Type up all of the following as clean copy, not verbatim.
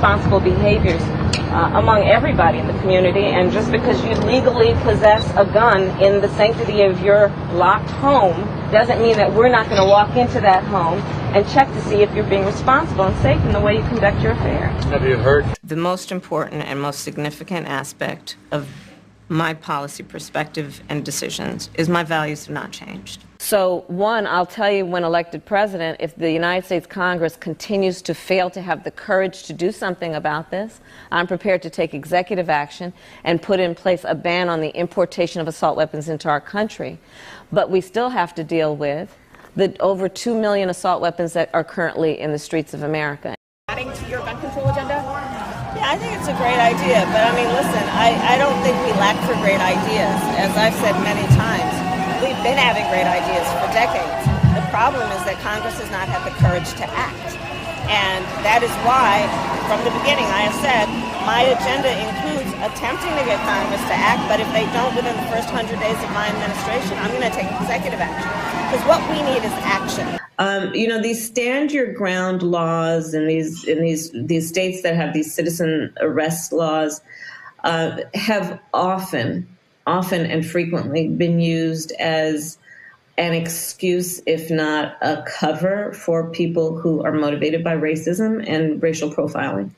responsible behaviors among everybody in the community. And just because you legally possess a gun in the sanctity of your locked home doesn't mean that we're not going to walk into that home and check to see if you're being responsible and safe in the way you conduct your affairs. Have you heard? The most important and most significant aspect of my policy perspective and decisions is my values have not changed. So, one, I'll tell you, when elected president, if the United States Congress continues to fail to have the courage to do something about this, I'm prepared to take executive action and put in place a ban on the importation of assault weapons into our country. But we still have to deal with the over 2 million assault weapons that are currently in the streets of America. Adding to your gun control agenda? Yeah, I think it's a great idea, but I mean, listen, I don't think we lack for great ideas. As I've said many times, we've been having great ideas for decades. The problem is that Congress has not had the courage to act. And that is why, from the beginning, I have said, my agenda includes attempting to get Congress to act, but if they don't within the first 100 days of my administration, I'm going to take executive action. Because what we need is action. These stand your ground laws and these states that have these citizen arrest laws have often and frequently been used as an excuse, if not a cover, for people who are motivated by racism and racial profiling.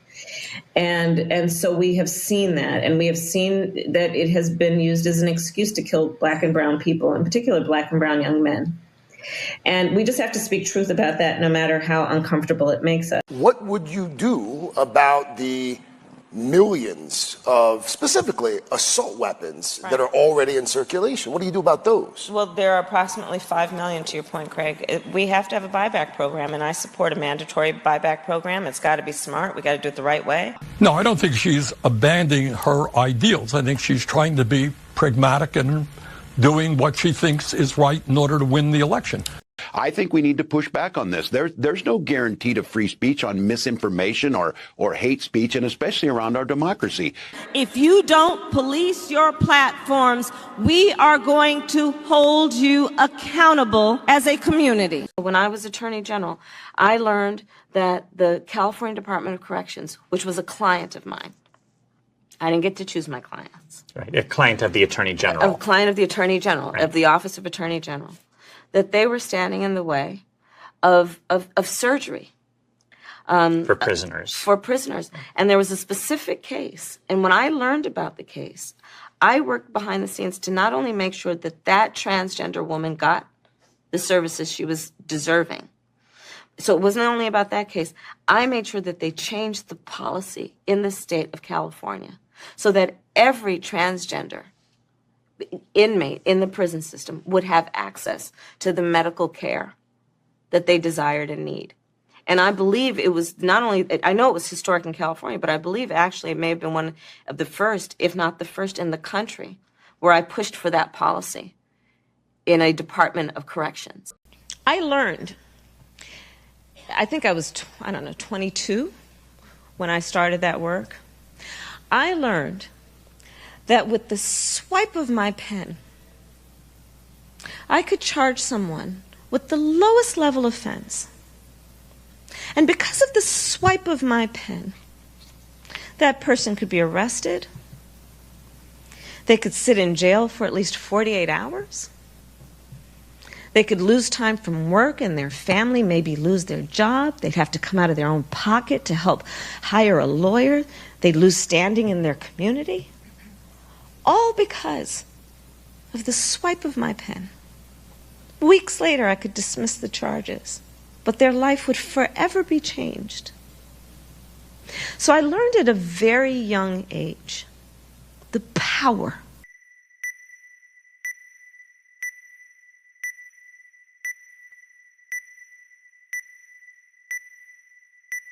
And so we have seen that, and we have seen that it has been used as an excuse to kill Black and brown people, in particular Black and brown young men. And we just have to speak truth about that, no matter how uncomfortable it makes us. What would you do about the millions of, specifically, assault weapons that are already in circulation? What do you do about those? Well, there are approximately 5 million, to your point, Craig. We have to have a buyback program, and I support a mandatory buyback program. It's got to be smart. We got to do it the right way. No, I don't think she's abandoning her ideals. I think she's trying to be pragmatic and doing what she thinks is right in order to win the election. I think we need to push back on this. There's no guarantee to free speech on misinformation or hate speech, and especially around our democracy. If you don't police your platforms, we are going to hold you accountable as a community. When I was Attorney General, I learned that the California Department of Corrections, which was a client of mine, I didn't get to choose my clients. Right, a client of the Attorney General. A client of the Attorney General, right, of the Office of Attorney General, that they were standing in the way of surgery. For prisoners. For prisoners. And there was a specific case. And when I learned about the case, I worked behind the scenes to not only make sure that that transgender woman got the services she was deserving. So it wasn't only about that case. I made sure that they changed the policy in the state of California so that every transgender inmate in the prison system would have access to the medical care that they desired and need. And I believe it was not only, I know it was historic in California, but I believe actually it may have been one of the first, if not the first in the country, where I pushed for that policy in a Department of Corrections. I learned, I think I was, 22 when I started that work. I learned that with the swipe of my pen, I could charge someone with the lowest level offense. And because of the swipe of my pen, that person could be arrested. They could sit in jail for at least 48 hours. They could lose time from work, and their family maybe lose their job. They'd have to come out of their own pocket to help hire a lawyer. They'd lose standing in their community. All because of the swipe of my pen. Weeks later, I could dismiss the charges, but their life would forever be changed. So I learned at a very young age the power